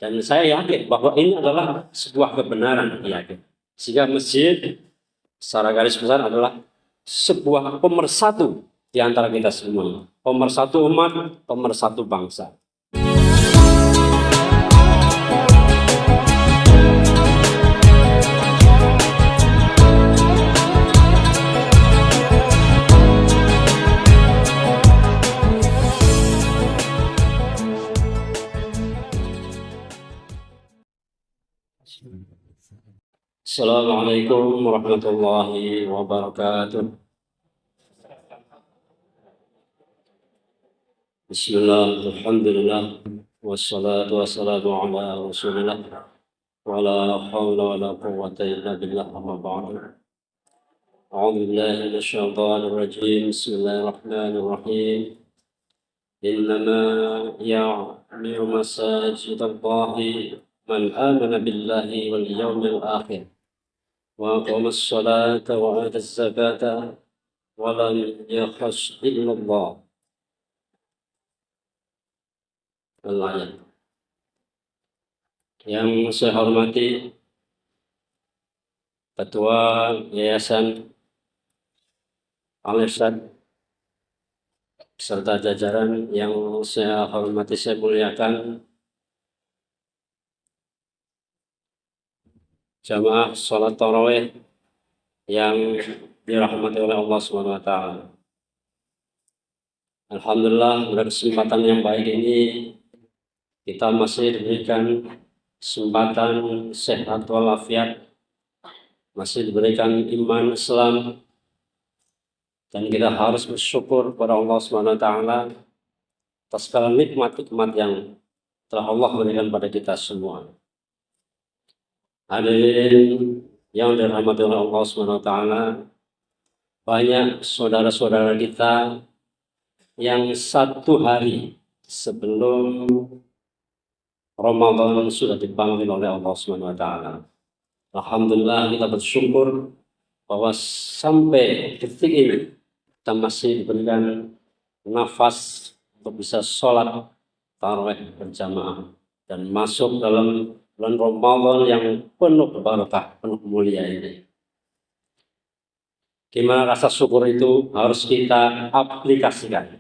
Dan saya yakin bahwa ini adalah sebuah kebenaran, yakin. Sehingga masjid secara garis besar adalah sebuah pemersatu di antara kita semua. Pemersatu umat, pemersatu bangsa. Assalamualaikum warahmatullahi wabarakatuh. Bismillah, alhamdulillah, wassalatu wassalamu ala rasulillah, wa la hawla wa la quwwata illa billah, amma ba'du. A'udzu billahi minasyaitonir rajim. Bismillahirrahmanirrahim. Innama ya'muru masajidallahi man amana billahi wal yawmil akhir وأقام الصلاة وآتى الزكاة ولم يخش إلا الله. Al-ayat. Yang saya hormati Ketua Yayasan Al-Irsyad serta jajaran yang saya hormati, saya muliakan, jamaah sholat tarawih yang dirahmati oleh Allah SWT. Alhamdulillah, pada kesempatan yang baik ini kita masih diberikan kesempatan sehat walafiat, masih diberikan iman Islam, dan kita harus bersyukur kepada Allah SWT atas segala nikmat-nikmat yang telah Allah berikan pada kita semua. Hadirin yang dirahmati oleh Allah SWT, banyak saudara-saudara kita yang satu hari sebelum Ramadan sudah dipanggil oleh Allah SWT. Alhamdulillah, kita bersyukur bahwa sampai detik ini kita masih diberikan nafas untuk bisa sholat tarawih berjamaah dan masuk dalam bulan Ramadan yang penuh berkah, penuh mulia ini. Gimana rasa syukur itu harus kita aplikasikan,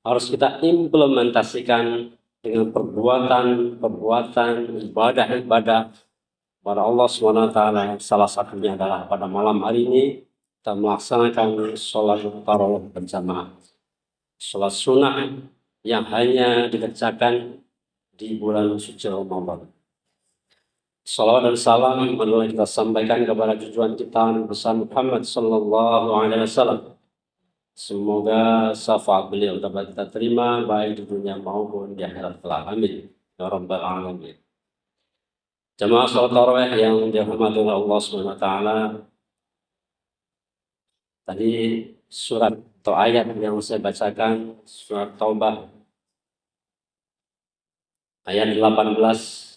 harus kita implementasikan dengan perbuatan ibadah pada Allah SWT. Salah satunya adalah pada malam hari ini kita melaksanakan sholat tarawih berjamaah, sholat sunnah yang hanya dikerjakan di bulan suci Ramadan. Salawat dan salam marilah kita sampaikan kepada junjungan kita Nabi Muhammad sallallahu alaihi wasallam. Semoga syafaat beliau dapat kita terima baik di dunia maupun di akhirat kelak. Amin ya rabbal alamin. Jamaah salat tarawih yang dirahmati oleh Allah Subhanahu wa taala. Tadi surat atau ayat yang saya bacakan, surat Taubah ayat 18,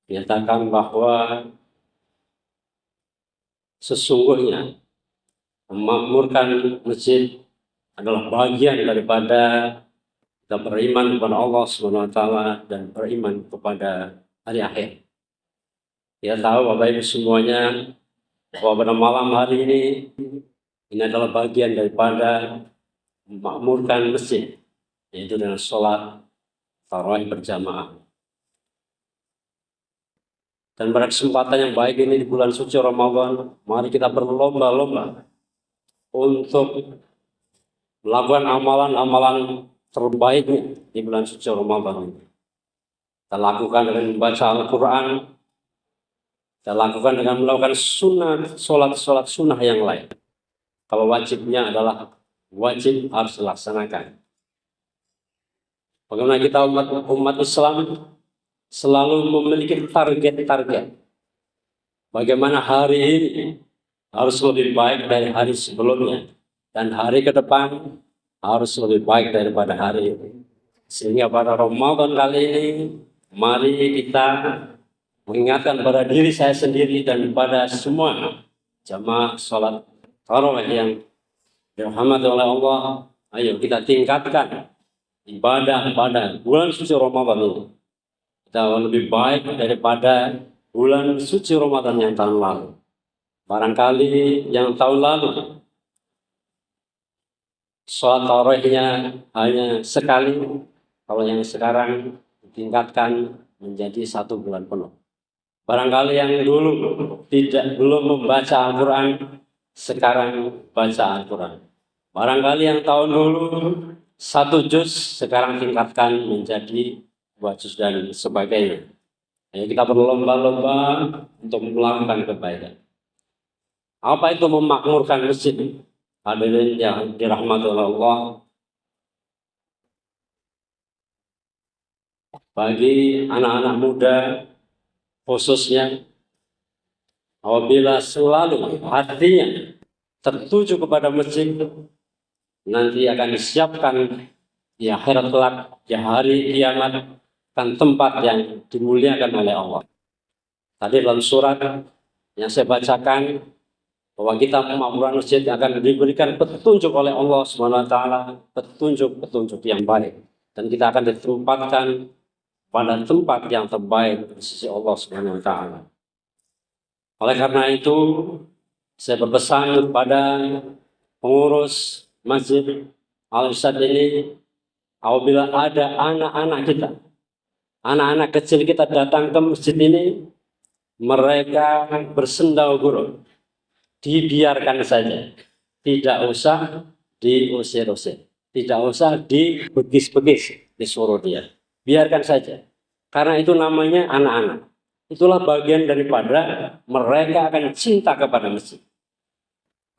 menyatakan bahwa sesungguhnya memakmurkan masjid adalah bagian daripada kita beriman kepada Allah SWT dan beriman kepada hari akhir. Kita tahu Bapak Ibu semuanya bahwa pada malam hari ini adalah bagian daripada memakmurkan masjid, yaitu dengan sholat tarawih berjamaah. Dan pada kesempatan yang baik ini di bulan suci Ramadan, mari kita berlomba-lomba untuk melakukan amalan-amalan terbaik di bulan suci Ramadan ini. Kita lakukan dengan membaca Al-Quran, kita lakukan dengan melakukan sholat sunnah yang lain. Kalau wajibnya adalah wajib harus dilaksanakan. Bagaimana kita umat Islam selalu memiliki target-target. Bagaimana hari ini harus lebih baik dari hari sebelumnya, dan hari ke depan harus lebih baik daripada hari ini. Sehingga pada Ramadan kali ini, mari kita mengingatkan pada diri saya sendiri dan pada semua jamaah sholat tarawih yang dirahmati oleh Allah. Ayo kita tingkatkan ibadah bulan suci Ramadan ini kita lebih baik daripada bulan suci Ramadan yang tahun lalu. Barangkali yang tahun lalu sholat tarawihnya hanya sekali, kalau yang sekarang ditingkatkan menjadi 1 bulan penuh. Barangkali yang dulu belum membaca Al-Quran, sekarang baca Al-Quran. Barangkali yang tahun dulu 1 juz, sekarang tingkatkan menjadi 2 juz dan sebagainya. Jadi kita berlomba-lomba untuk melakukan kebaikan. Apa itu memakmurkan masjid? Hadirin yang dirahmati oleh Allah, bagi anak-anak muda khususnya, apabila selalu hatinya tertuju kepada masjid, nanti akan disiapkan di akhirat kelak, di hari kiamat, kan tempat yang dimuliakan oleh Allah. Tadi dalam surat yang saya bacakan, bahwa kita memakmurkan masjid akan diberikan petunjuk oleh Allah SWT, petunjuk yang baik, dan kita akan ditempatkan pada tempat yang terbaik di sisi Allah SWT. Oleh karena itu, saya berpesan kepada pengurus Masjid Al-Irsyad ini, apabila ada anak-anak kita, anak-anak kecil kita datang ke masjid ini, mereka bersendau gurau, dibiarkan saja, tidak usah diusir-usir, tidak usah dibegis-begis, disuruh dia, biarkan saja, karena itu namanya anak-anak. Itulah bagian daripada mereka akan cinta kepada masjid.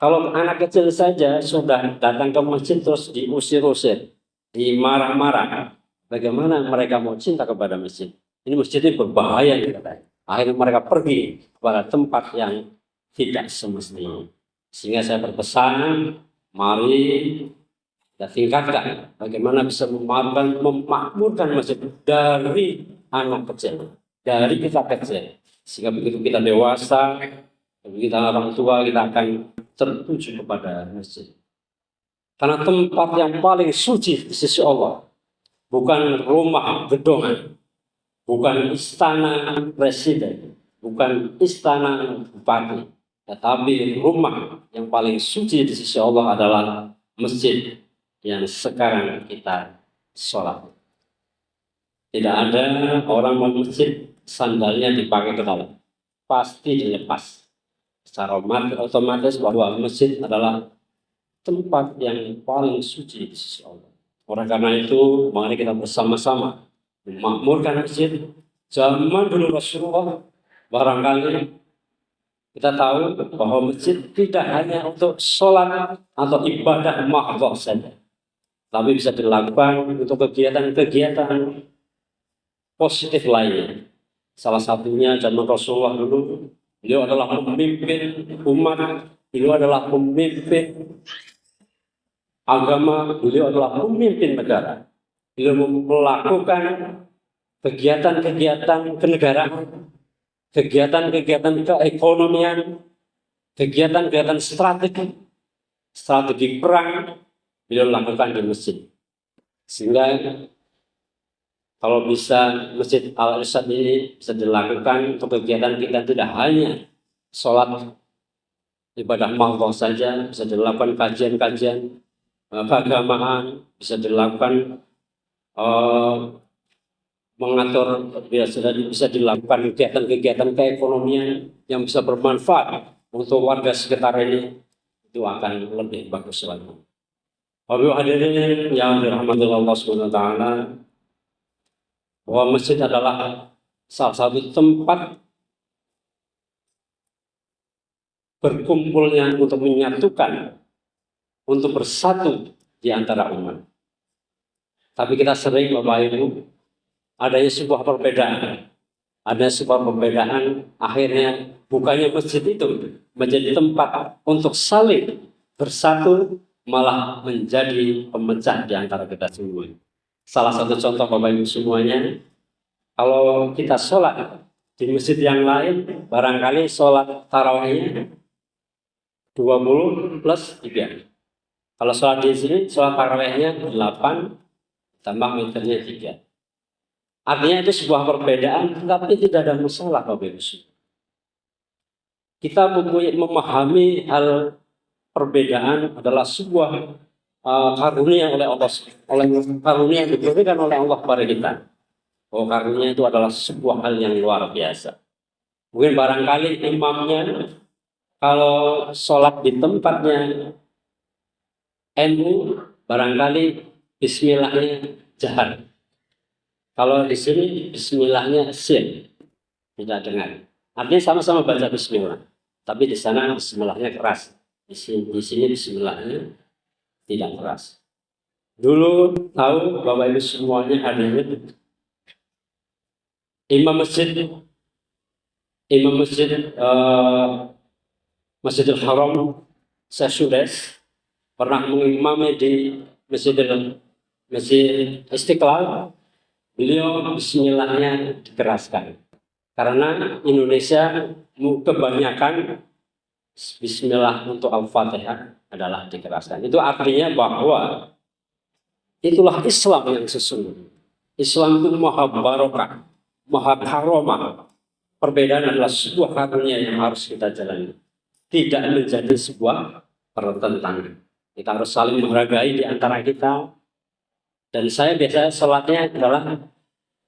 Kalau anak kecil saja sudah datang ke masjid terus diusir-usir, dimarah-marah, bagaimana mereka mau cinta kepada masjid? Ini masjid ini berbahaya, katanya. Akhirnya mereka pergi kepada tempat yang tidak semestinya. Sehingga saya berpesan, mari kita tingkatkan bagaimana bisa memakmurkan masjid dari anak kecil, dari kita kecil, sehingga begitu kita dewasa, begitu kita orang tua, kita akan tertuju kepada masjid. Karena tempat yang paling suci di sisi Allah, bukan rumah gedongan, bukan istana presiden, bukan istana bupati, tetapi rumah yang paling suci di sisi Allah adalah masjid yang sekarang kita sholat. Tidak ada orang mau masjid sandalnya dipakai ke dalam, pasti dilepas. Secara otomatis bahwa masjid adalah tempat yang paling suci di sisi Allah. Oleh karena itu, mari kita bersama-sama memakmurkan masjid. Zaman dulu Rasulullah, barangkali kita tahu bahwa masjid tidak hanya untuk sholat atau ibadah mahdhah saja, tapi bisa dilakukan untuk kegiatan-kegiatan positif lainnya. Salah satunya zaman Rasulullah dulu, beliau adalah pemimpin umat, beliau adalah pemimpin agama, beliau adalah pemimpin negara. Beliau melakukan kegiatan-kegiatan kenegaraan, kegiatan-kegiatan keekonomian, kegiatan-kegiatan strategi perang, beliau lakukan di masjid. Sehingga kalau bisa Masjid Al-Irsyad ini bisa dilakukan untuk kegiatan kita, tidak hanya sholat ibadah mahdhah saja, bisa dilakukan kajian-kajian keagamaan, bisa dilakukan mengatur, bisa dilakukan kegiatan-kegiatan keekonomian yang bisa bermanfaat untuk warga sekitar ini, itu akan lebih bagus lagi. Bapak hadirin yang dirahmati Allah SWT, bahwa masjid adalah salah satu tempat berkumpulnya untuk menyatukan, untuk bersatu di antara umat. Tapi kita sering, Bapak Ibu, adanya sebuah perbedaan. Ada sebuah perbedaan, akhirnya bukannya masjid itu menjadi tempat untuk saling bersatu, malah menjadi pemecah di antara kita semua. Salah satu contoh Bapak Ibu semuanya, kalau kita sholat di masjid yang lain, barangkali sholat tarawihnya 20 plus 3. Kalau sholat di sini, sholat tarawihnya 8 tambah meternya 3. Artinya itu sebuah perbedaan, tetapi tidak ada masalah Bapak Ibu. Kita memahami hal perbedaan adalah sebuah karunia oleh Allah, karunia yang diberikan oleh Allah kepada kita. Oh, karunia itu adalah sebuah hal yang luar biasa. Mungkin barangkali imamnya kalau sholat di tempatnya NU, barangkali bismillahnya jahar. Kalau di sini bismillahnya sir, tidak dengar. Artinya sama-sama baca bismillah, tapi di sana bismillahnya keras. Di sini bismillahnya tidak keras. Dulu tahu Bapak Ibu semuanya hadirin, imam masjid Masjidil Haram Syekh Sudes pernah mengimami di Masjid Istiqlal. Beliau bismillahnya dikeraskan karena Indonesia kebanyakan bismillah untuk Al-Fatihah adalah dikeraskan. Itu artinya bahwa itulah Islam yang sesungguhnya. Islam itu maha barokah, maha karomah. Perbedaan adalah sebuah karunia yang harus kita jalani, tidak menjadi sebuah pertentangan. Kita harus saling menghargai di antara kita. Dan saya biasanya sholatnya adalah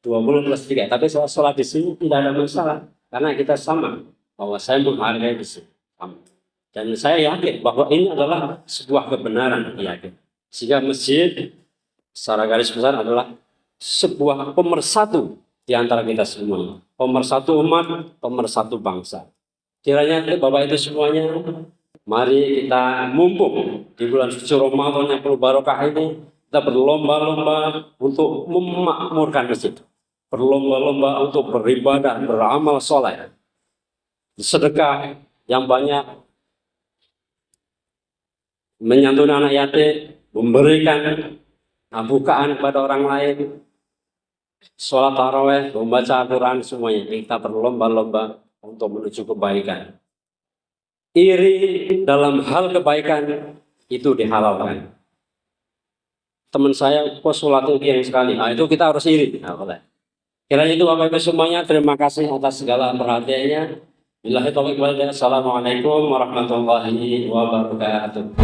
20+3, tapi saya sholat di sini tidak ada masalah karena kita sama, bahwa saya menghargai di sini. Dan saya yakin bahwa ini adalah sebuah kebenaran, yakin. Sehingga masjid secara garis besar adalah sebuah pemersatu di antara kita semua, pemersatu umat, pemersatu bangsa. Kiranya Bapak itu semuanya, mari kita mumpung di bulan suci Ramadan yang penuh barokah ini, kita berlomba-lomba untuk memakmurkan masjid, berlomba-lomba untuk beribadah, beramal soleh, sedekah yang banyak, menyantuni anak yatim, memberikan bukaan kepada orang lain, sholat taraweh, membaca Al-Quran, semuanya kita berlomba-lomba untuk menuju kebaikan. Iri dalam hal kebaikan itu dihalalkan. Teman saya kok sholatnya yang sekali, nah itu kita harus iri. Kiranya itu Bapak Ibu semuanya, terima kasih atas segala perhatiannya. Billahi taufiq wal hidayah. Assalamualaikum warahmatullahi wabarakatuh.